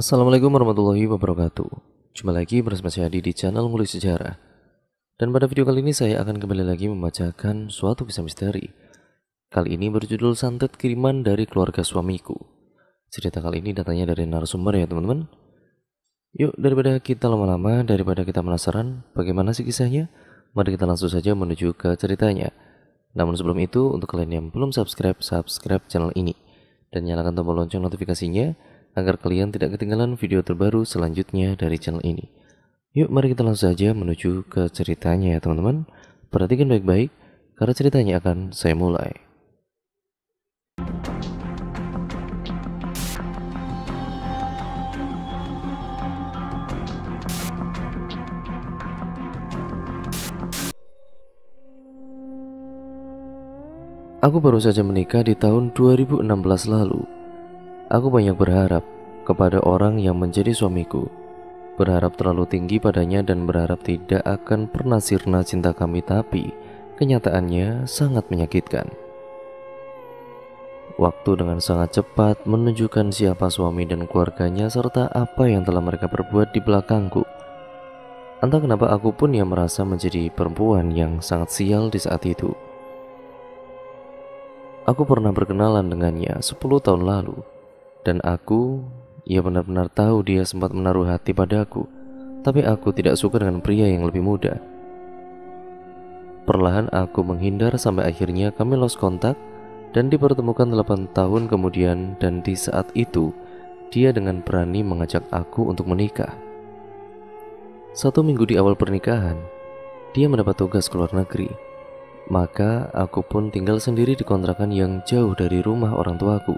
Assalamualaikum warahmatullahi wabarakatuh. Jumpa lagi bersama saya Adi di channel Ngulik Sejarah. Dan pada video kali ini saya akan kembali lagi membacakan suatu kisah misteri. Kali ini berjudul Santet Kiriman dari Keluarga Suamiku. Cerita kali ini datanya dari narasumber ya teman-teman. Yuk, daripada kita lama-lama, daripada kita penasaran bagaimana sih kisahnya, mari kita langsung saja menuju ke ceritanya. Namun sebelum itu, untuk kalian yang belum subscribe channel ini dan nyalakan tombol lonceng notifikasinya agar kalian tidak ketinggalan video terbaru selanjutnya dari channel ini. Yuk, mari kita langsung saja menuju ke ceritanya ya teman-teman. Perhatikan baik-baik karena ceritanya akan saya mulai. Aku baru saja menikah di tahun 2016 lalu. Aku banyak berharap kepada orang yang menjadi suamiku. Berharap terlalu tinggi padanya dan berharap tidak akan pernah sirna cinta kami, tapi kenyataannya sangat menyakitkan. Waktu dengan sangat cepat menunjukkan siapa suami dan keluarganya serta apa yang telah mereka perbuat di belakangku. Entah kenapa aku pun yang merasa menjadi perempuan yang sangat sial di saat itu. Aku pernah berkenalan dengannya 10 tahun lalu, dan aku benar-benar tahu dia sempat menaruh hati padaku, tapi aku tidak suka dengan pria yang lebih muda. Perlahan aku menghindar sampai akhirnya kami lost kontak dan dipertemukan 8 tahun kemudian, dan di saat itu dia dengan berani mengajak aku untuk menikah. 1 minggu di awal pernikahan, dia mendapat tugas ke luar negeri. Maka aku pun tinggal sendiri di kontrakan yang jauh dari rumah orang tuaku.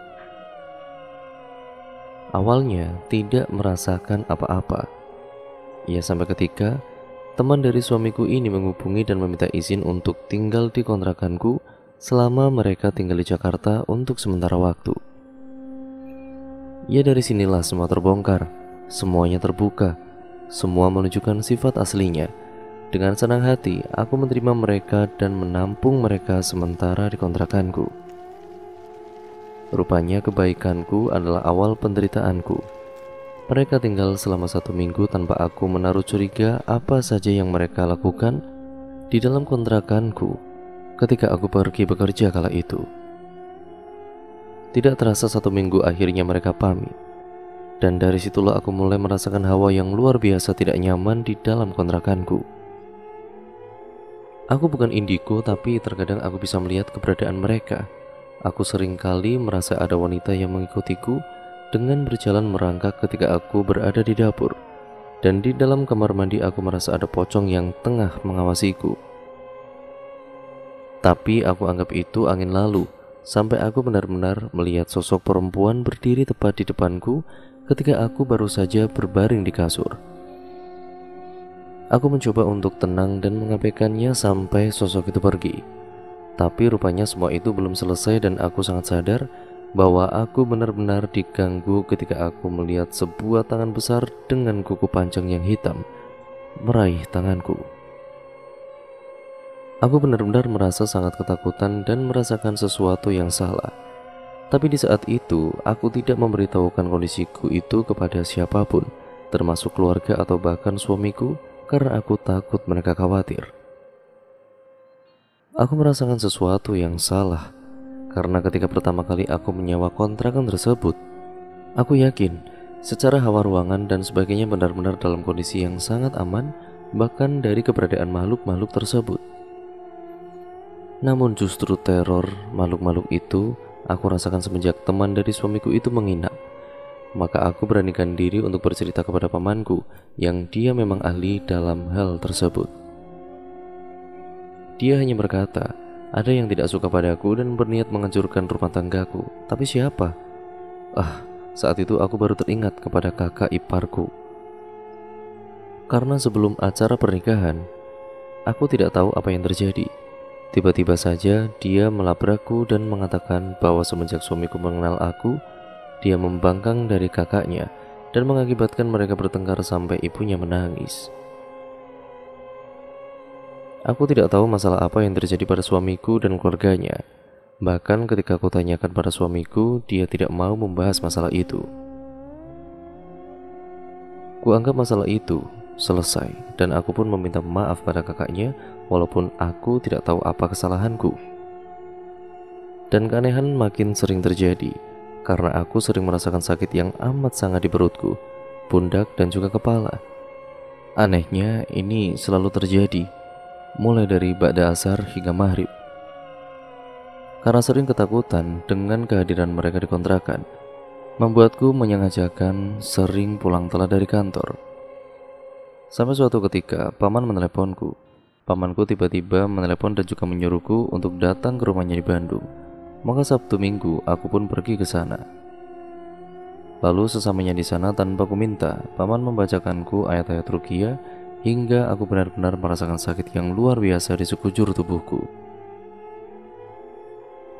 Awalnya tidak merasakan apa-apa. Ya, sampai ketika teman dari suamiku ini menghubungi dan meminta izin untuk tinggal di kontrakanku selama mereka tinggal di Jakarta untuk sementara waktu. Ya, dari sinilah semua terbongkar, semuanya terbuka, semua menunjukkan sifat aslinya. Dengan senang hati, aku menerima mereka dan menampung mereka sementara di kontrakanku. Rupanya kebaikanku adalah awal penderitaanku. Mereka tinggal selama 1 minggu tanpa aku menaruh curiga apa saja yang mereka lakukan di dalam kontrakanku ketika aku pergi bekerja kala itu. Tidak terasa 1 minggu akhirnya mereka pamit. Dan dari situlah aku mulai merasakan hawa yang luar biasa tidak nyaman di dalam kontrakanku. Aku bukan indigo, tapi terkadang aku bisa melihat keberadaan mereka. Aku sering kali merasa ada wanita yang mengikutiku dengan berjalan merangkak ketika aku berada di dapur. Dan di dalam kamar mandi aku merasa ada pocong yang tengah mengawasiku. Tapi aku anggap itu angin lalu, sampai aku benar-benar melihat sosok perempuan berdiri tepat di depanku ketika aku baru saja berbaring di kasur. Aku mencoba untuk tenang dan mengabaikannya sampai sosok itu pergi. Tapi rupanya semua itu belum selesai dan aku sangat sadar bahwa aku benar-benar diganggu ketika aku melihat sebuah tangan besar dengan kuku panjang yang hitam meraih tanganku. Aku benar-benar merasa sangat ketakutan dan merasakan sesuatu yang salah. Tapi di saat itu aku tidak memberitahukan kondisiku itu kepada siapapun, termasuk keluarga atau bahkan suamiku, karena aku takut mereka khawatir. Aku merasakan sesuatu yang salah karena ketika pertama kali aku menyewa kontrakan tersebut, aku yakin secara hawa ruangan dan sebagainya benar-benar dalam kondisi yang sangat aman, bahkan dari keberadaan makhluk-makhluk tersebut. Namun justru teror makhluk-makhluk itu aku rasakan semenjak teman dari suamiku itu menginap. Maka aku beranikan diri untuk bercerita kepada pamanku yang dia memang ahli dalam hal tersebut. Dia hanya berkata, ada yang tidak suka padaku dan berniat menghancurkan rumah tanggaku. Tapi siapa? Saat itu aku baru teringat kepada kakak iparku. Karena sebelum acara pernikahan, aku tidak tahu apa yang terjadi. Tiba-tiba saja dia melabrakku dan mengatakan bahwa semenjak suamiku mengenal aku, dia membangkang dari kakaknya dan mengakibatkan mereka bertengkar sampai ibunya menangis. Aku tidak tahu masalah apa yang terjadi pada suamiku dan keluarganya. Bahkan ketika aku tanyakan pada suamiku, dia tidak mau membahas masalah itu. Kuanggap masalah itu selesai dan aku pun meminta maaf pada kakaknya walaupun aku tidak tahu apa kesalahanku. Dan keanehan makin sering terjadi karena aku sering merasakan sakit yang amat sangat di perutku, pundak dan juga kepala. Anehnya ini selalu terjadi mulai dari ba'da asar hingga maghrib. Karena sering ketakutan dengan kehadiran mereka di kontrakan, membuatku menyengajakan sering pulang telat dari kantor. Sampai suatu ketika paman meneleponku. Pamanku tiba-tiba menelepon dan juga menyuruhku untuk datang ke rumahnya di Bandung. Maka Sabtu Minggu aku pun pergi ke sana. Lalu sesamanya di sana tanpa ku minta, paman membacakanku ayat-ayat ruqyah hingga aku benar-benar merasakan sakit yang luar biasa di sekujur tubuhku.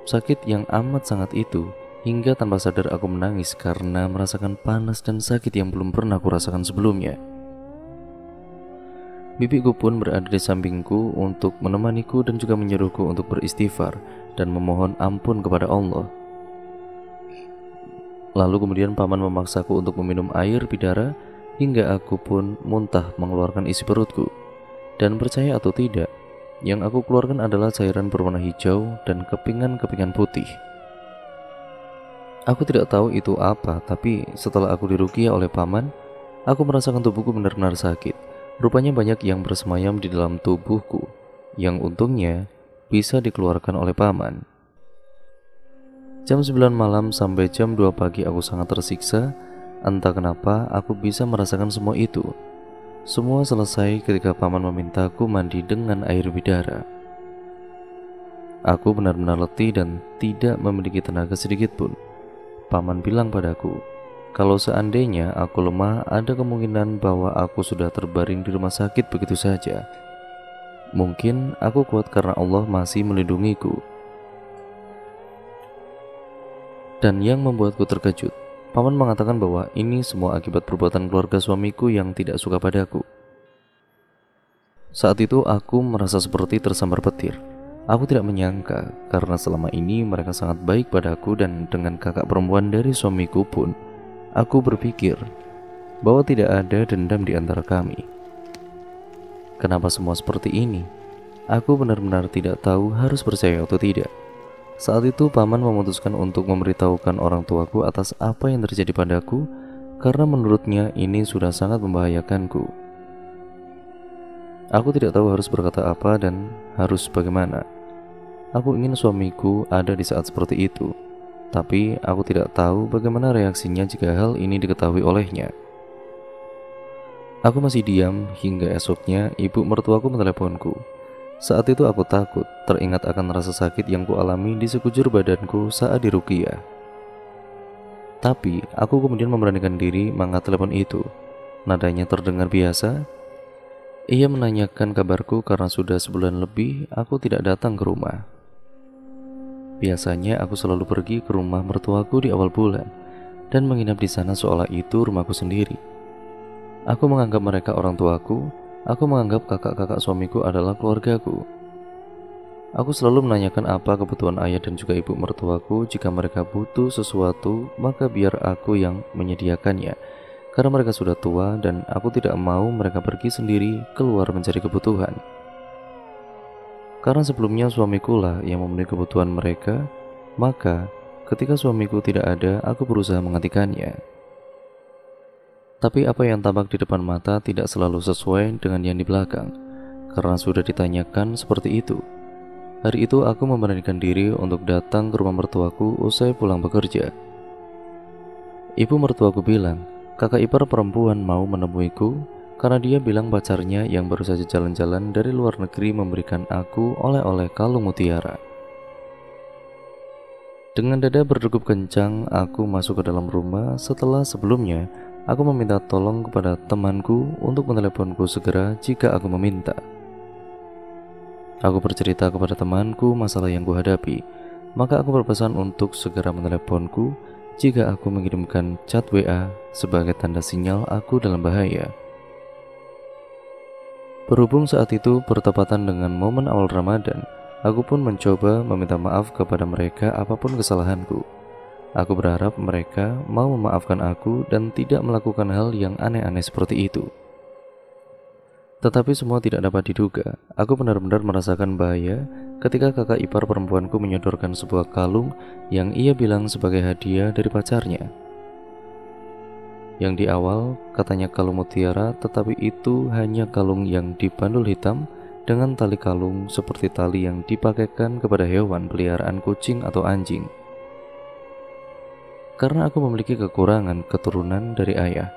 Sakit yang amat sangat itu hingga tanpa sadar aku menangis karena merasakan panas dan sakit yang belum pernah aku rasakan sebelumnya. Bibiku pun berada di sampingku untuk menemaniku dan juga menyuruhku untuk beristighfar dan memohon ampun kepada Allah. Lalu kemudian paman memaksaku untuk meminum air bidara hingga aku pun muntah mengeluarkan isi perutku. Dan percaya atau tidak, yang aku keluarkan adalah cairan berwarna hijau dan kepingan-kepingan putih. Aku tidak tahu itu apa, tapi setelah aku diruqyah oleh paman, aku merasakan tubuhku benar-benar sakit. Rupanya banyak yang bersemayam di dalam tubuhku, yang untungnya bisa dikeluarkan oleh paman. Jam 9 malam sampai jam 2 pagi aku sangat tersiksa. Entah kenapa aku bisa merasakan semua itu. Semua selesai ketika paman memintaku mandi dengan air bidara. Aku benar-benar letih dan tidak memiliki tenaga sedikit pun. Paman bilang padaku, kalau seandainya aku lemah, ada kemungkinan bahwa aku sudah terbaring di rumah sakit begitu saja. Mungkin aku kuat karena Allah masih melindungiku. Dan yang membuatku terkejut, paman mengatakan bahwa ini semua akibat perbuatan keluarga suamiku yang tidak suka padaku. Saat itu aku merasa seperti tersambar petir. Aku tidak menyangka karena selama ini mereka sangat baik padaku, dan dengan kakak perempuan dari suamiku pun aku berpikir bahwa tidak ada dendam di antara kami. Kenapa semua seperti ini? Aku benar-benar tidak tahu harus percaya atau tidak. Saat itu paman memutuskan untuk memberitahukan orang tuaku atas apa yang terjadi padaku karena menurutnya ini sudah sangat membahayakanku. Aku tidak tahu harus berkata apa dan harus bagaimana. Aku ingin suamiku ada di saat seperti itu, tapi aku tidak tahu bagaimana reaksinya jika hal ini diketahui olehnya. Aku masih diam hingga esoknya ibu mertuaku meneleponku. Saat itu aku takut, teringat akan rasa sakit yang kualami di sekujur badanku saat diruqyah. Tapi aku kemudian memberanikan diri mengangkat telepon itu. Nadanya terdengar biasa. Ia menanyakan kabarku karena sudah sebulan lebih aku tidak datang ke rumah. Biasanya aku selalu pergi ke rumah mertuaku di awal bulan dan menginap di sana seolah itu rumahku sendiri. Aku menganggap mereka orang tuaku. Aku menganggap kakak-kakak suamiku adalah keluargaku. Aku selalu menanyakan apa kebutuhan ayah dan juga ibu mertuaku. Jika mereka butuh sesuatu, maka biar aku yang menyediakannya, karena mereka sudah tua dan aku tidak mau mereka pergi sendiri keluar mencari kebutuhan. Karena sebelumnya suamiku lah yang memenuhi kebutuhan mereka, maka ketika suamiku tidak ada, aku berusaha menggantikannya. Tapi apa yang tampak di depan mata tidak selalu sesuai dengan yang di belakang, karena sudah ditanyakan seperti itu. Hari itu aku memberanikan diri untuk datang ke rumah mertuaku usai pulang bekerja. Ibu mertuaku bilang, kakak ipar perempuan mau menemuiku karena dia bilang pacarnya yang baru saja jalan-jalan dari luar negeri memberikan aku oleh-oleh kalung mutiara. Dengan dada berdegup kencang, aku masuk ke dalam rumah setelah sebelumnya aku meminta tolong kepada temanku untuk meneleponku segera jika aku meminta. Aku bercerita kepada temanku masalah yang kuhadapi, maka aku berpesan untuk segera meneleponku jika aku mengirimkan chat WA sebagai tanda sinyal aku dalam bahaya. Berhubung saat itu bertepatan dengan momen awal Ramadan, aku pun mencoba meminta maaf kepada mereka apapun kesalahanku. Aku berharap mereka mau memaafkan aku dan tidak melakukan hal yang aneh-aneh seperti itu. Tetapi semua tidak dapat diduga. Aku benar-benar merasakan bahaya ketika kakak ipar perempuanku menyodorkan sebuah kalung yang ia bilang sebagai hadiah dari pacarnya. Yang di awal katanya kalung mutiara, tetapi itu hanya kalung yang dibandul hitam dengan tali kalung seperti tali yang dipakaikan kepada hewan peliharaan kucing atau anjing. Karena aku memiliki kekurangan keturunan dari ayah,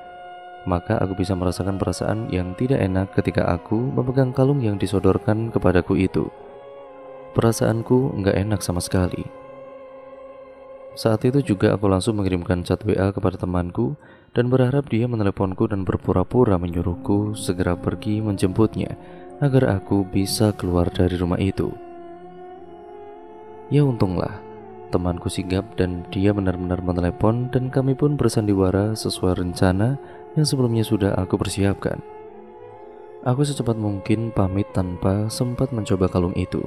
maka aku bisa merasakan perasaan yang tidak enak ketika aku memegang kalung yang disodorkan kepadaku itu. Perasaanku nggak enak sama sekali. Saat itu juga aku langsung mengirimkan chat WA kepada temanku dan berharap dia meneleponku dan berpura-pura menyuruhku segera pergi menjemputnya agar aku bisa keluar dari rumah itu. Ya untunglah, temanku sigap dan dia benar-benar menelepon dan kami pun bersandiwara sesuai rencana yang sebelumnya sudah aku persiapkan. Aku secepat mungkin pamit tanpa sempat mencoba kalung itu.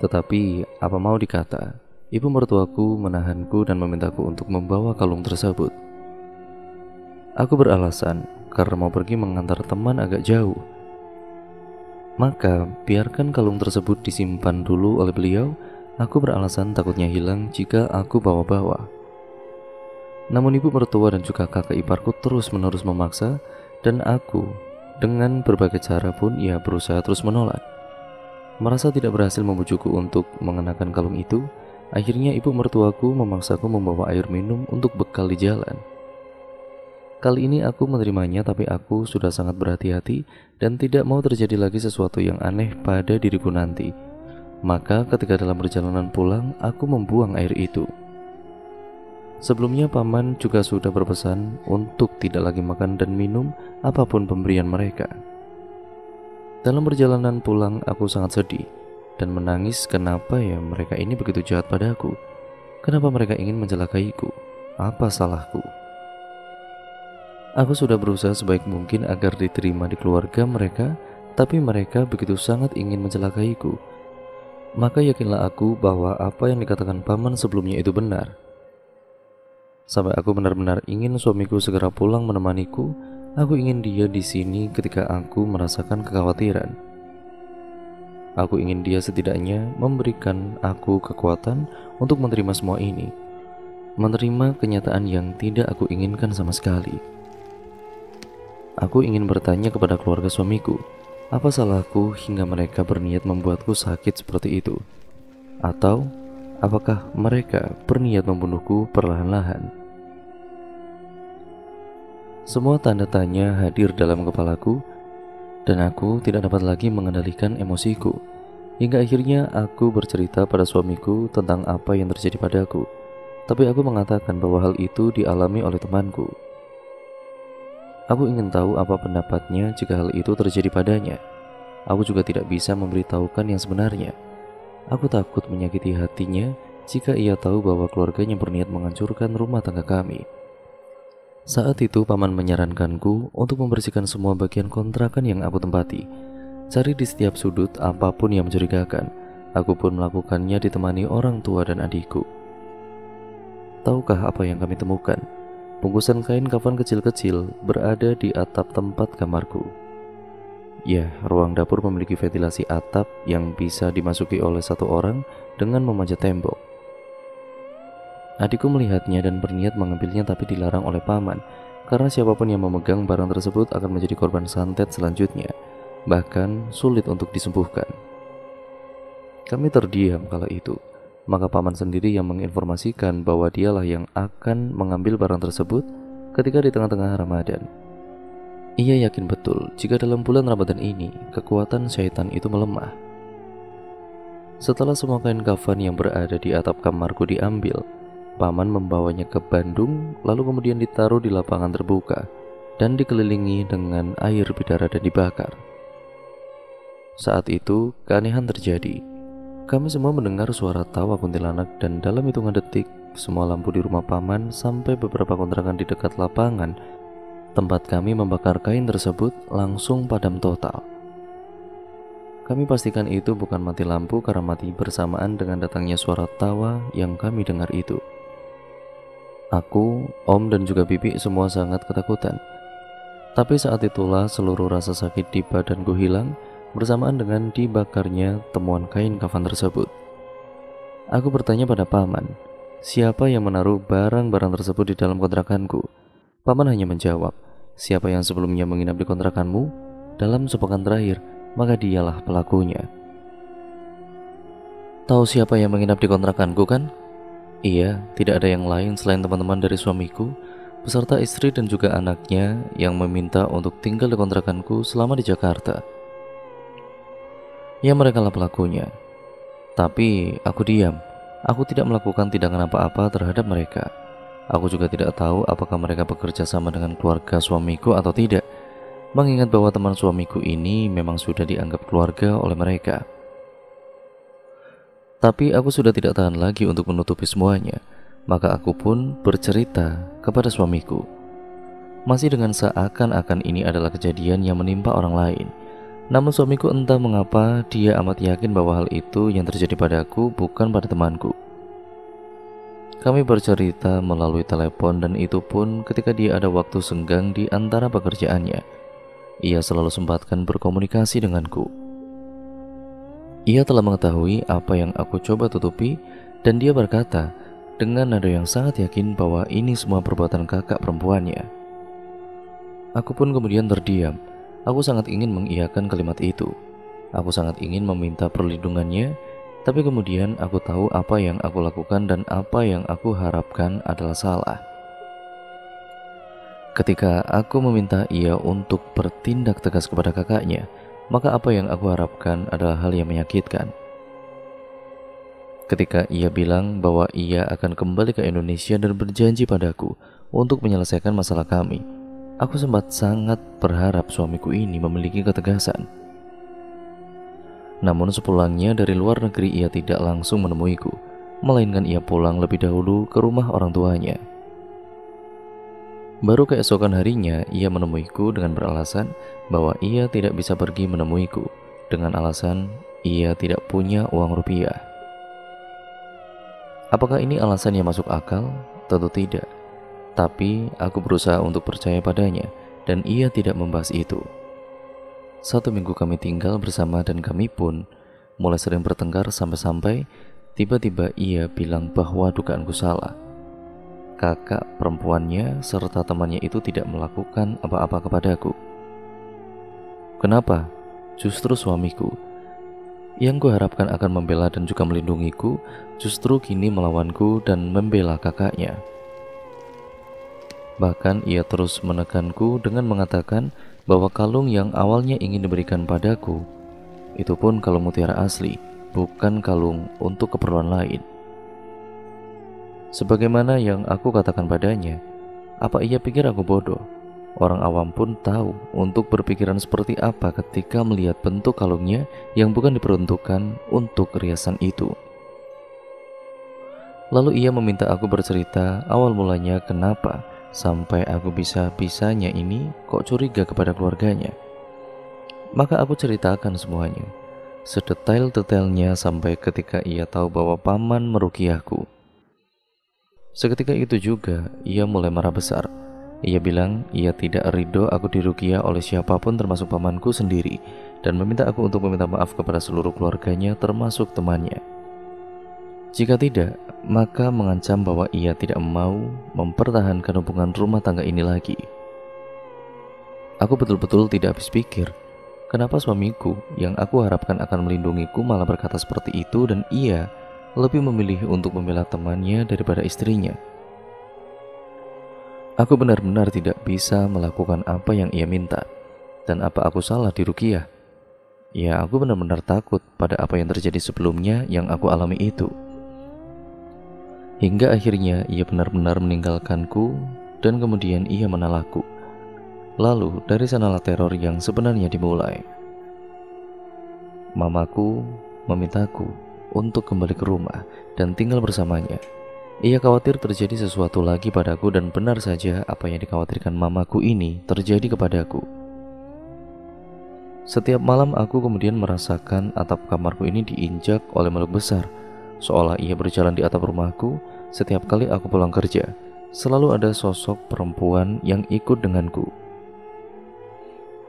Tetapi apa mau dikata, ibu mertuaku menahanku dan memintaku untuk membawa kalung tersebut. Aku beralasan karena mau pergi mengantar teman agak jauh. Maka biarkan kalung tersebut disimpan dulu oleh beliau. Aku beralasan takutnya hilang jika aku bawa-bawa. Namun ibu mertua dan juga kakak iparku terus-menerus memaksa, dan aku dengan berbagai cara pun ia berusaha terus menolak. Merasa tidak berhasil membujukku untuk mengenakan kalung itu, akhirnya ibu mertuaku memaksaku membawa air minum untuk bekal di jalan. Kali ini aku menerimanya, tapi aku sudah sangat berhati-hati dan tidak mau terjadi lagi sesuatu yang aneh pada diriku nanti. Maka ketika dalam perjalanan pulang, aku membuang air itu. Sebelumnya paman juga sudah berpesan untuk tidak lagi makan dan minum apapun pemberian mereka. Dalam perjalanan pulang, aku sangat sedih dan menangis. Kenapa ya mereka ini begitu jahat padaku? Kenapa mereka ingin mencelakaiku? Apa salahku? Aku sudah berusaha sebaik mungkin agar diterima di keluarga mereka, tapi mereka begitu sangat ingin mencelakaiku. Maka yakinlah aku bahwa apa yang dikatakan paman sebelumnya itu benar. Sampai aku benar-benar ingin suamiku segera pulang menemaniku. Aku ingin dia di sini ketika aku merasakan kekhawatiran. Aku ingin dia setidaknya memberikan aku kekuatan untuk menerima semua ini, menerima kenyataan yang tidak aku inginkan sama sekali. Aku ingin bertanya kepada keluarga suamiku, apa salahku hingga mereka berniat membuatku sakit seperti itu? Atau apakah mereka berniat membunuhku perlahan-lahan? Semua tanda tanya hadir dalam kepalaku, dan aku tidak dapat lagi mengendalikan emosiku. Hingga akhirnya aku bercerita pada suamiku tentang apa yang terjadi padaku. Tapi aku mengatakan bahwa hal itu dialami oleh temanku. Aku ingin tahu apa pendapatnya jika hal itu terjadi padanya. Aku juga tidak bisa memberitahukan yang sebenarnya. Aku takut menyakiti hatinya jika ia tahu bahwa keluarganya berniat menghancurkan rumah tangga kami. Saat itu paman menyarankanku untuk membersihkan semua bagian kontrakan yang aku tempati. Cari di setiap sudut apapun yang mencurigakan. Aku pun melakukannya ditemani orang tua dan adikku. Tahukah apa yang kami temukan? Bungkusan kain kafan kecil-kecil berada di atap tempat kamarku. Ya, ruang dapur memiliki ventilasi atap yang bisa dimasuki oleh satu orang dengan memanjat tembok. Adikku melihatnya dan berniat mengambilnya, tapi dilarang oleh paman karena siapapun yang memegang barang tersebut akan menjadi korban santet selanjutnya, bahkan sulit untuk disembuhkan. Kami terdiam kala itu. Maka paman sendiri yang menginformasikan bahwa dialah yang akan mengambil barang tersebut ketika di tengah-tengah Ramadan. Ia yakin betul jika dalam bulan Ramadan ini kekuatan syaitan itu melemah. Setelah semua kain kafan yang berada di atap kamarku diambil, paman membawanya ke Bandung, lalu kemudian ditaruh di lapangan terbuka dan dikelilingi dengan air bidara dan dibakar. Saat itu keanehan terjadi. Kami semua mendengar suara tawa kuntilanak, dan dalam hitungan detik semua lampu di rumah paman sampai beberapa kontrakan di dekat lapangan tempat kami membakar kain tersebut langsung padam total. Kami pastikan itu bukan mati lampu karena mati bersamaan dengan datangnya suara tawa yang kami dengar itu. Aku, Om, dan juga Bibi semua sangat ketakutan. Tapi saat itulah seluruh rasa sakit di badanku hilang bersamaan dengan dibakarnya temuan kain kafan tersebut. Aku bertanya pada paman, siapa yang menaruh barang-barang tersebut di dalam kontrakanku? Paman hanya menjawab, siapa yang sebelumnya menginap di kontrakanmu dalam sepekan terakhir, maka dialah pelakunya. Tahu siapa yang menginap di kontrakanku kan? Iya, tidak ada yang lain selain teman-teman dari suamiku, beserta istri dan juga anaknya yang meminta untuk tinggal di kontrakanku selama di Jakarta. Ya, mereka lah pelakunya. Tapi aku diam. Aku tidak melakukan tindakan apa-apa terhadap mereka. Aku juga tidak tahu apakah mereka bekerja sama dengan keluarga suamiku atau tidak, mengingat bahwa teman suamiku ini memang sudah dianggap keluarga oleh mereka. Tapi aku sudah tidak tahan lagi untuk menutupi semuanya, maka aku pun bercerita kepada suamiku. Masih dengan seakan-akan ini adalah kejadian yang menimpa orang lain. Namun suamiku entah mengapa dia amat yakin bahwa hal itu yang terjadi padaku bukan pada temanku. Kami bercerita melalui telepon dan itu pun ketika dia ada waktu senggang di antara pekerjaannya. Ia selalu sempatkan berkomunikasi denganku. Ia telah mengetahui apa yang aku coba tutupi dan dia berkata dengan nada yang sangat yakin bahwa ini semua perbuatan kakak perempuannya. Aku pun kemudian terdiam. Aku sangat ingin mengiyakan kalimat itu. Aku sangat ingin meminta perlindungannya, tapi kemudian aku tahu apa yang aku lakukan dan apa yang aku harapkan adalah salah. Ketika aku meminta ia untuk bertindak tegas kepada kakaknya, maka apa yang aku harapkan adalah hal yang menyakitkan. Ketika ia bilang bahwa ia akan kembali ke Indonesia dan berjanji padaku untuk menyelesaikan masalah kami, aku sempat sangat berharap suamiku ini memiliki ketegasan. Namun sepulangnya dari luar negeri ia tidak langsung menemuiku, melainkan ia pulang lebih dahulu ke rumah orang tuanya. Baru keesokan harinya ia menemuiku dengan beralasan bahwa ia tidak bisa pergi menemuiku, dengan alasan ia tidak punya uang rupiah. Apakah ini alasan yang masuk akal? Tentu tidak. Tapi aku berusaha untuk percaya padanya dan ia tidak membahas itu. 1 minggu kami tinggal bersama dan kami pun mulai sering bertengkar sampai-sampai tiba-tiba ia bilang bahwa dugaanku salah. Kakak perempuannya serta temannya itu tidak melakukan apa-apa kepadaku. Kenapa? Justru suamiku yang kuharapkan akan membela dan juga melindungiku justru kini melawanku dan membela kakaknya. Bahkan ia terus menekanku dengan mengatakan bahwa kalung yang awalnya ingin diberikan padaku itu pun kalung mutiara asli, bukan kalung untuk keperluan lain. Sebagaimana yang aku katakan padanya, apa ia pikir aku bodoh? Orang awam pun tahu untuk berpikiran seperti apa ketika melihat bentuk kalungnya yang bukan diperuntukkan untuk riasan itu. Lalu ia meminta aku bercerita awal mulanya kenapa sampai aku bisa-bisanya ini kok curiga kepada keluarganya. Maka aku ceritakan semuanya, sedetail-detailnya sampai ketika ia tahu bahwa paman meruqyahku. Seketika itu juga ia mulai marah besar. Ia bilang ia tidak ridho aku diruqyah oleh siapapun termasuk pamanku sendiri dan meminta aku untuk meminta maaf kepada seluruh keluarganya termasuk temannya. Jika tidak, maka mengancam bahwa ia tidak mau mempertahankan hubungan rumah tangga ini lagi. Aku betul-betul tidak habis pikir, kenapa suamiku yang aku harapkan akan melindungiku malah berkata seperti itu dan ia lebih memilih untuk membela temannya daripada istrinya. Aku benar-benar tidak bisa melakukan apa yang ia minta. Dan apa aku salah diruqyah? Ya, aku benar-benar takut pada apa yang terjadi sebelumnya yang aku alami itu. Hingga akhirnya ia benar-benar meninggalkanku dan kemudian ia menalakku. Lalu dari sanalah teror yang sebenarnya dimulai. Mamaku memintaku untuk kembali ke rumah dan tinggal bersamanya. Ia khawatir terjadi sesuatu lagi padaku dan benar saja apa yang dikhawatirkan mamaku ini terjadi kepadaku. Setiap malam aku kemudian merasakan atap kamarku ini diinjak oleh makhluk besar, seolah ia berjalan di atap rumahku setiap kali aku pulang kerja, selalu ada sosok perempuan yang ikut denganku.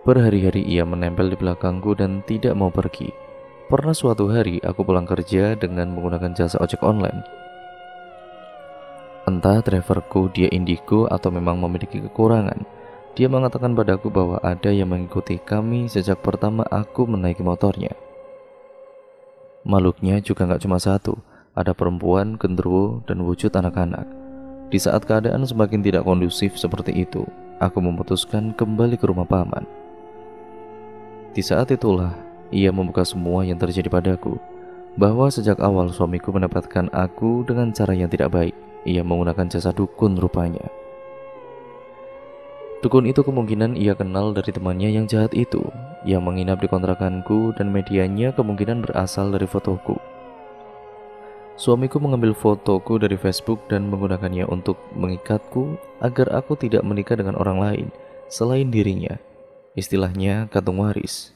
Berhari-hari ia menempel di belakangku dan tidak mau pergi. Pernah suatu hari aku pulang kerja dengan menggunakan jasa ojek online. Entah driverku dia indigo atau memang memiliki kekurangan, dia mengatakan padaku bahwa ada yang mengikuti kami sejak pertama aku menaiki motornya. Makhluknya juga gak cuma satu, ada perempuan, genderuwo, dan wujud anak-anak. Di saat keadaan semakin tidak kondusif seperti itu, aku memutuskan kembali ke rumah paman. Di saat itulah, ia membuka semua yang terjadi padaku, bahwa sejak awal suamiku mendapatkan aku dengan cara yang tidak baik. Ia menggunakan jasa dukun rupanya. Dukun itu kemungkinan ia kenal dari temannya yang jahat itu, yang menginap di kontrakanku, dan medianya kemungkinan berasal dari fotoku. Suamiku mengambil fotoku dari Facebook dan menggunakannya untuk mengikatku agar aku tidak menikah dengan orang lain selain dirinya. Istilahnya kantung waris.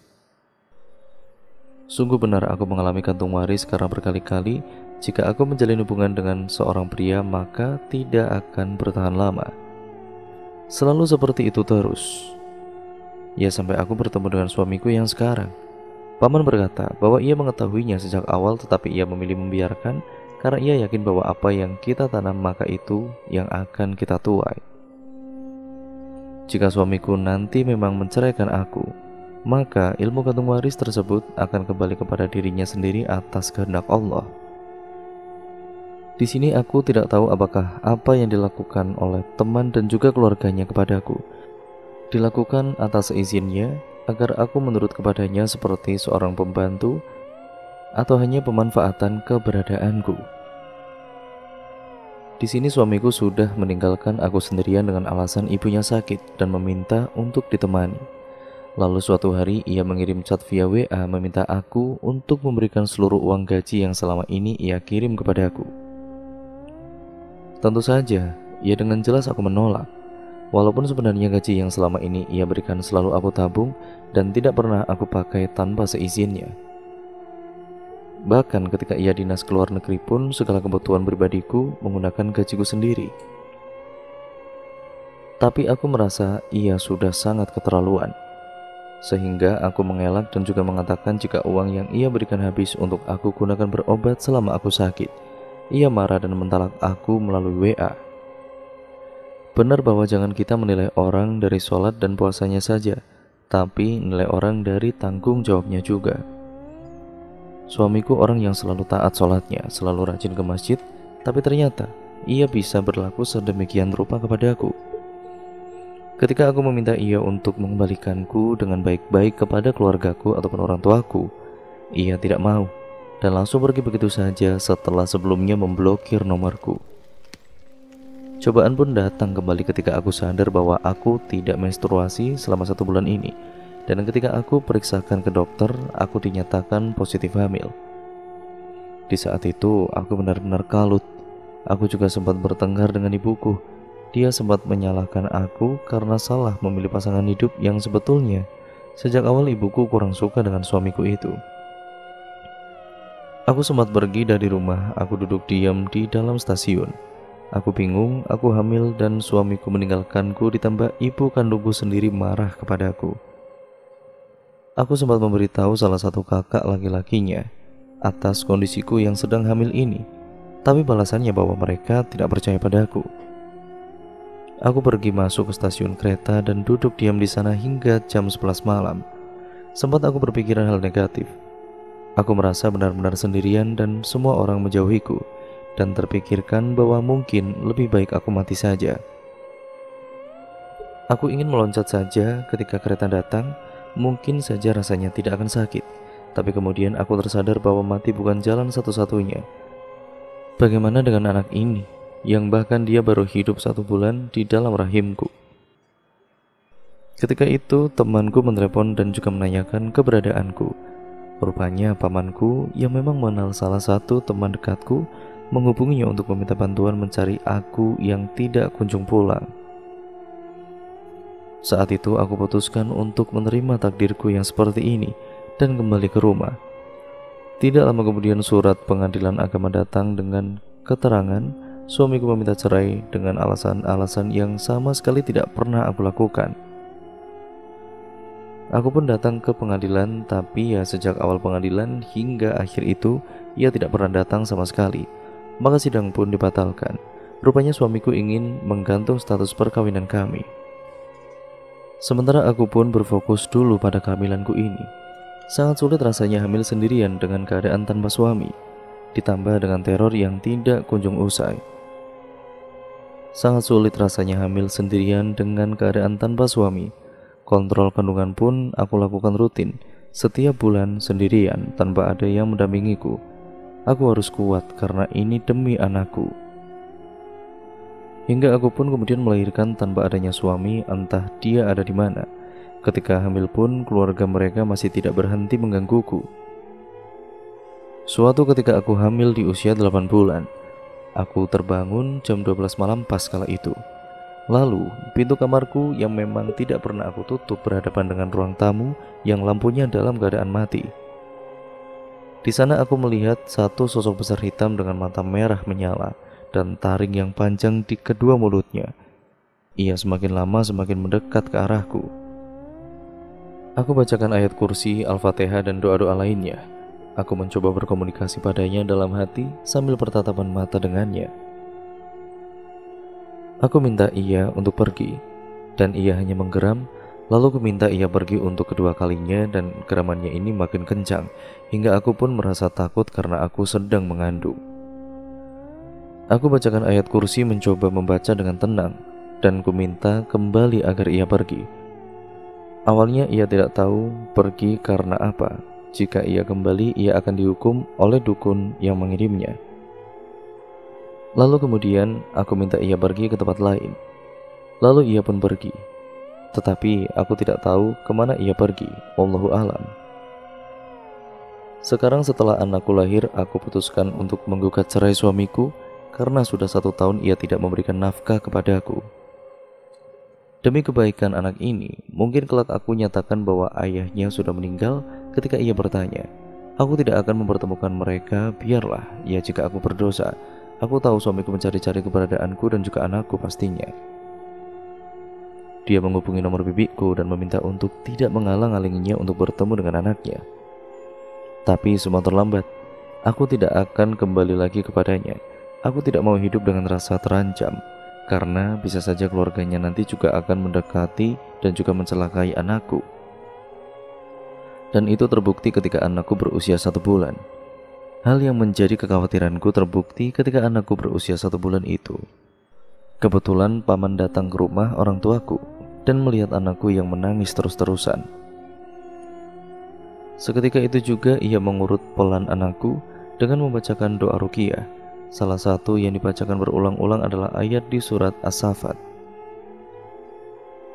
Sungguh benar aku mengalami kantung waris karena berkali-kali jika aku menjalin hubungan dengan seorang pria maka tidak akan bertahan lama. Selalu seperti itu terus. Ya sampai aku bertemu dengan suamiku yang sekarang. Paman berkata bahwa ia mengetahuinya sejak awal tetapi ia memilih membiarkan karena ia yakin bahwa apa yang kita tanam maka itu yang akan kita tuai. Jika suamiku nanti memang menceraikan aku, maka ilmu kantung waris tersebut akan kembali kepada dirinya sendiri atas kehendak Allah. Di sini aku tidak tahu apakah apa yang dilakukan oleh teman dan juga keluarganya kepadaku dilakukan atas izinnya agar aku menurut kepadanya seperti seorang pembantu atau hanya pemanfaatan keberadaanku. Di sini suamiku sudah meninggalkan aku sendirian dengan alasan ibunya sakit dan meminta untuk ditemani. Lalu suatu hari ia mengirim chat via WA meminta aku untuk memberikan seluruh uang gaji yang selama ini ia kirim kepadaku. Tentu saja, ia dengan jelas aku menolak. Walaupun sebenarnya gaji yang selama ini ia berikan selalu aku tabung dan tidak pernah aku pakai tanpa seizinnya. Bahkan ketika ia dinas ke luar negeri pun segala kebutuhan pribadiku menggunakan gajiku sendiri. Tapi aku merasa ia sudah sangat keterlaluan. Sehingga aku mengelak dan juga mengatakan jika uang yang ia berikan habis untuk aku gunakan berobat selama aku sakit. Ia marah dan mentalak aku melalui WA. Benar bahwa jangan kita menilai orang dari sholat dan puasanya saja, tapi nilai orang dari tanggung jawabnya juga. Suamiku orang yang selalu taat sholatnya, selalu rajin ke masjid, tapi ternyata ia bisa berlaku sedemikian rupa kepadaku. Ketika aku meminta ia untuk mengembalikanku dengan baik-baik kepada keluargaku ataupun orang tuaku, ia tidak mau dan langsung pergi begitu saja setelah sebelumnya memblokir nomorku. Cobaan pun datang kembali ketika aku sadar bahwa aku tidak menstruasi selama 1 bulan ini. Dan ketika aku periksakan ke dokter, aku dinyatakan positif hamil. Di saat itu, aku benar-benar kalut. Aku juga sempat bertengkar dengan ibuku. Dia sempat menyalahkan aku karena salah memilih pasangan hidup yang sebetulnya sejak awal ibuku kurang suka dengan suamiku itu. Aku sempat pergi dari rumah, aku duduk diam di dalam stasiun. Aku bingung, aku hamil dan suamiku meninggalkanku ditambah ibu kandungku sendiri marah kepadaku. Aku sempat memberitahu salah satu kakak laki-lakinya atas kondisiku yang sedang hamil ini, tapi balasannya bahwa mereka tidak percaya padaku. Aku pergi masuk ke stasiun kereta dan duduk diam di sana hingga jam 11 malam. Sempat aku berpikiran hal negatif. Aku merasa benar-benar sendirian dan semua orang menjauhiku, dan terpikirkan bahwa mungkin lebih baik aku mati saja. Aku ingin meloncat saja ketika kereta datang, mungkin saja rasanya tidak akan sakit. Tapi kemudian aku tersadar bahwa mati bukan jalan satu-satunya. Bagaimana dengan anak ini, yang bahkan dia baru hidup 1 bulan di dalam rahimku? Ketika itu temanku menelepon dan juga menanyakan keberadaanku. Rupanya pamanku yang memang mengenal salah satu teman dekatku menghubunginya untuk meminta bantuan mencari aku yang tidak kunjung pulang. Saat itu aku putuskan untuk menerima takdirku yang seperti ini dan kembali ke rumah. Tidak lama kemudian surat pengadilan agama datang dengan keterangan suamiku meminta cerai dengan alasan-alasan yang sama sekali tidak pernah aku lakukan. Aku pun datang ke pengadilan, tapi ya sejak awal pengadilan hingga akhir itu ia tidak pernah datang sama sekali. Maka sidang pun dibatalkan. Rupanya suamiku ingin menggantung status perkawinan kami. Sementara aku pun berfokus dulu pada kehamilanku ini. Sangat sulit rasanya hamil sendirian dengan keadaan tanpa suami, ditambah dengan teror yang tidak kunjung usai. Sangat sulit rasanya hamil sendirian dengan keadaan tanpa suami. Kontrol kandungan pun aku lakukan rutin, setiap bulan sendirian tanpa ada yang mendampingiku. Aku harus kuat karena ini demi anakku. Hingga aku pun kemudian melahirkan tanpa adanya suami, entah dia ada di mana. Ketika hamil pun keluarga mereka masih tidak berhenti menggangguku. Suatu ketika aku hamil di usia 8 bulan, aku terbangun jam 12 malam pas kala itu. Lalu pintu kamarku yang memang tidak pernah aku tutup berhadapan dengan ruang tamu yang lampunya dalam keadaan mati. Di sana aku melihat satu sosok besar hitam dengan mata merah menyala dan taring yang panjang di kedua mulutnya. Ia semakin lama semakin mendekat ke arahku. Aku bacakan ayat kursi, Al-Fatihah dan doa-doa lainnya. Aku mencoba berkomunikasi padanya dalam hati sambil bertatapan mata dengannya. Aku minta ia untuk pergi, dan ia hanya menggeram. Lalu ku minta ia pergi untuk kedua kalinya, dan geramannya ini makin kencang, hingga aku pun merasa takut karena aku sedang mengandung. Aku bacakan ayat kursi mencoba membaca dengan tenang, dan ku minta kembali agar ia pergi. Awalnya ia tidak tahu pergi karena apa. Jika ia kembali, ia akan dihukum oleh dukun yang mengirimnya. Lalu kemudian aku minta ia pergi ke tempat lain. Lalu ia pun pergi. Tetapi aku tidak tahu kemana ia pergi. Wallahu a'lam. Sekarang setelah anakku lahir, aku putuskan untuk menggugat cerai suamiku karena sudah 1 tahun ia tidak memberikan nafkah kepadaku. Demi kebaikan anak ini, mungkin kelak aku nyatakan bahwa ayahnya sudah meninggal. Ketika ia bertanya, aku tidak akan mempertemukan mereka, biarlah ya jika aku berdosa. Aku tahu suamiku mencari-cari keberadaanku dan juga anakku pastinya. Dia menghubungi nomor bibiku dan meminta untuk tidak menghalang-halanginya untuk bertemu dengan anaknya. Tapi semua terlambat. Aku tidak akan kembali lagi kepadanya. Aku tidak mau hidup dengan rasa terancam, karena bisa saja keluarganya nanti juga akan mendekati dan juga mencelakai anakku. Dan itu terbukti ketika anakku berusia 1 bulan. Hal yang menjadi kekhawatiranku terbukti ketika anakku berusia 1 bulan itu. Kebetulan paman datang ke rumah orang tuaku dan melihat anakku yang menangis terus-terusan. Seketika itu juga ia mengurut pelan anakku dengan membacakan doa ruqyah. Salah satu yang dibacakan berulang-ulang adalah ayat di surat As-Saffat.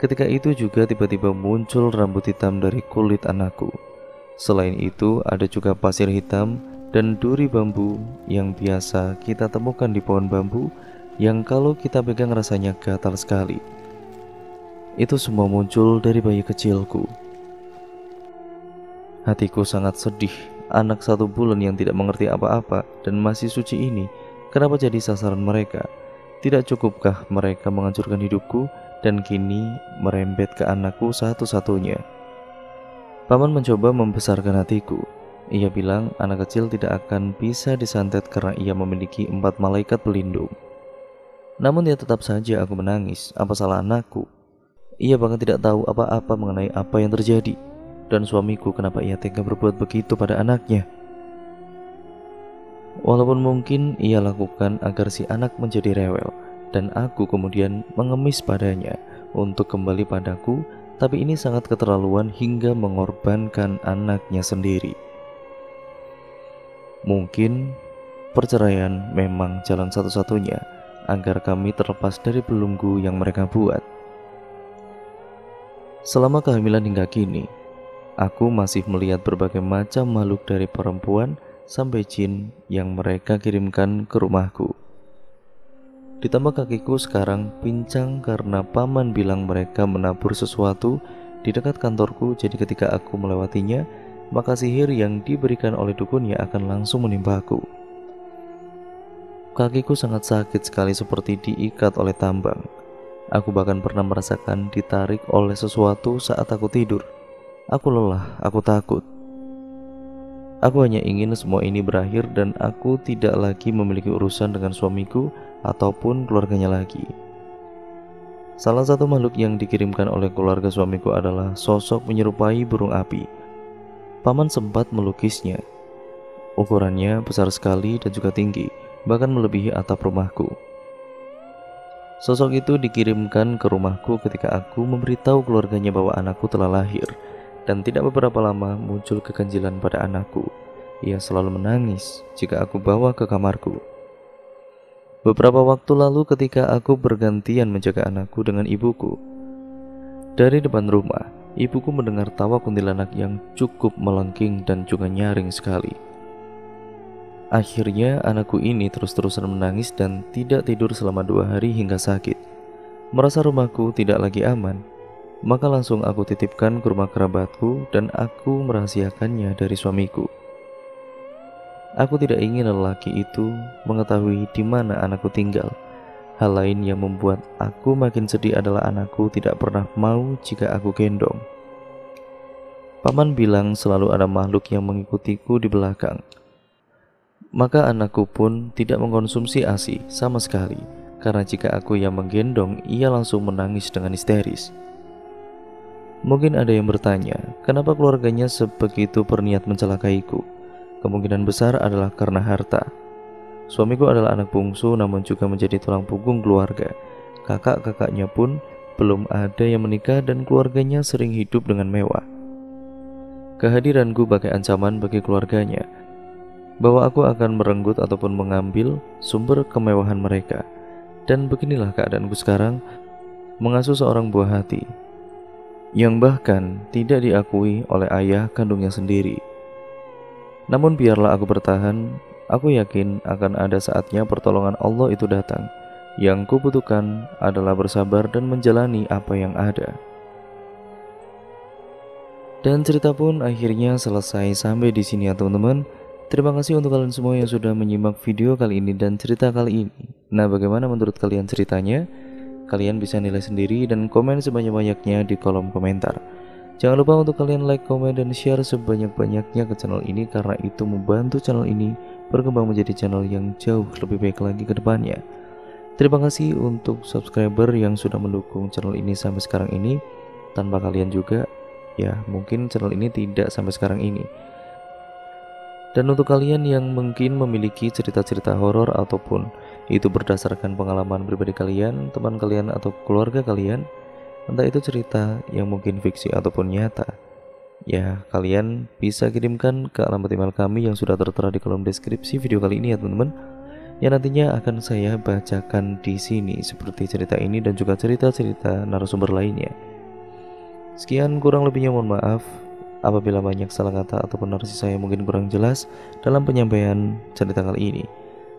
Ketika itu juga tiba-tiba muncul rambut hitam dari kulit anakku. Selain itu ada juga pasir hitam dan duri bambu yang biasa kita temukan di pohon bambu yang kalau kita pegang rasanya gatal sekali. Itu semua muncul dari bayi kecilku. Hatiku sangat sedih. Anak 1 bulan yang tidak mengerti apa-apa dan masih suci ini, kenapa jadi sasaran mereka? Tidak cukupkah mereka menghancurkan hidupku dan kini merembet ke anakku satu-satunya? Paman mencoba membesarkan hatiku. Ia bilang anak kecil tidak akan bisa disantet karena ia memiliki 4 malaikat pelindung. Namun ya tetap saja aku menangis. Apa salah anakku? Ia bahkan tidak tahu apa-apa mengenai apa yang terjadi. Dan suamiku, kenapa ia tega berbuat begitu pada anaknya? Walaupun mungkin ia lakukan agar si anak menjadi rewel, dan aku kemudian mengemis padanya untuk kembali padaku, tapi ini sangat keterlaluan hingga mengorbankan anaknya sendiri. Mungkin perceraian memang jalan satu-satunya agar kami terlepas dari belenggu yang mereka buat. Selama kehamilan hingga kini, aku masih melihat berbagai macam makhluk dari perempuan sampai jin yang mereka kirimkan ke rumahku. Ditambah kakiku sekarang pincang karena paman bilang mereka menabur sesuatu di dekat kantorku. Jadi ketika aku melewatinya, maka sihir yang diberikan oleh dukunnya akan langsung menimpaku. Kakiku sangat sakit sekali seperti diikat oleh tambang. Aku bahkan pernah merasakan ditarik oleh sesuatu saat aku tidur. Aku lelah, aku takut. Aku hanya ingin semua ini berakhir dan aku tidak lagi memiliki urusan dengan suamiku ataupun keluarganya lagi. Salah satu makhluk yang dikirimkan oleh keluarga suamiku adalah sosok menyerupai burung api. Paman sempat melukisnya. Ukurannya besar sekali dan juga tinggi, bahkan melebihi atap rumahku. Sosok itu dikirimkan ke rumahku ketika aku memberitahu keluarganya bahwa anakku telah lahir, dan tidak beberapa lama muncul keganjilan pada anakku. Ia selalu menangis jika aku bawa ke kamarku. Beberapa waktu lalu ketika aku bergantian menjaga anakku dengan ibuku, dari depan rumah, ibuku mendengar tawa kuntilanak yang cukup melengking dan juga nyaring sekali. Akhirnya anakku ini terus-terusan menangis dan tidak tidur selama 2 hari hingga sakit. Merasa rumahku tidak lagi aman, maka langsung aku titipkan ke rumah kerabatku dan aku merahasiakannya dari suamiku. Aku tidak ingin lelaki itu mengetahui di mana anakku tinggal. Hal lain yang membuat aku makin sedih adalah anakku tidak pernah mau jika aku gendong. Paman bilang selalu ada makhluk yang mengikutiku di belakang. Maka anakku pun tidak mengkonsumsi ASI sama sekali, karena jika aku yang menggendong, ia langsung menangis dengan histeris. Mungkin ada yang bertanya, kenapa keluarganya sebegitu berniat mencelakaiku? Kemungkinan besar adalah karena harta. Suamiku adalah anak bungsu namun juga menjadi tulang punggung keluarga. Kakak-kakaknya pun belum ada yang menikah dan keluarganya sering hidup dengan mewah. Kehadiranku bagai ancaman bagi keluarganya, bahwa aku akan merenggut ataupun mengambil sumber kemewahan mereka. Dan beginilah keadaanku sekarang, mengasuh seorang buah hati yang bahkan tidak diakui oleh ayah kandungnya sendiri. Namun biarlah aku bertahan, aku yakin akan ada saatnya pertolongan Allah itu datang. Yang kubutuhkan adalah bersabar dan menjalani apa yang ada. Dan cerita pun akhirnya selesai sampai di sini ya teman-teman. Terima kasih untuk kalian semua yang sudah menyimak video kali ini dan cerita kali ini. Nah, bagaimana menurut kalian ceritanya? Kalian bisa nilai sendiri dan komen sebanyak-banyaknya di kolom komentar. Jangan lupa untuk kalian like, komen, dan share sebanyak-banyaknya ke channel ini karena itu membantu channel ini berkembang menjadi channel yang jauh lebih baik lagi ke depannya. Terima kasih untuk subscriber yang sudah mendukung channel ini sampai sekarang ini. Tanpa kalian juga, ya mungkin channel ini tidak sampai sekarang ini. Dan untuk kalian yang mungkin memiliki cerita-cerita horor ataupun itu berdasarkan pengalaman pribadi kalian, teman kalian, atau keluarga kalian, entah itu cerita yang mungkin fiksi ataupun nyata, ya kalian bisa kirimkan ke alamat email kami yang sudah tertera di kolom deskripsi video kali ini ya teman-teman, yang nantinya akan saya bacakan di sini seperti cerita ini dan juga cerita-cerita narasumber lainnya. Sekian, kurang lebihnya mohon maaf apabila banyak salah kata ataupun narasi saya mungkin kurang jelas dalam penyampaian cerita kali ini.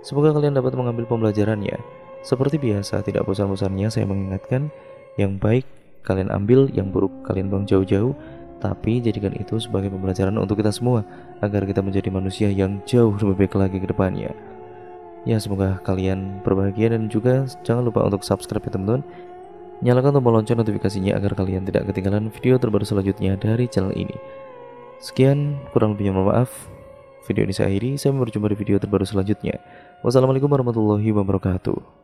Semoga kalian dapat mengambil pembelajarannya. Seperti biasa, tidak bosan-bosannya saya mengingatkan, yang baik kalian ambil, yang buruk kalian buang jauh-jauh, tapi jadikan itu sebagai pembelajaran untuk kita semua agar kita menjadi manusia yang jauh lebih baik lagi ke depannya. Ya, semoga kalian berbahagia dan juga jangan lupa untuk subscribe ya teman-teman. Nyalakan tombol lonceng notifikasinya agar kalian tidak ketinggalan video terbaru selanjutnya dari channel ini. Sekian, kurang lebihnya mohon maaf. Video ini saya akhiri, saya berjumpa di video terbaru selanjutnya. Wassalamualaikum warahmatullahi wabarakatuh.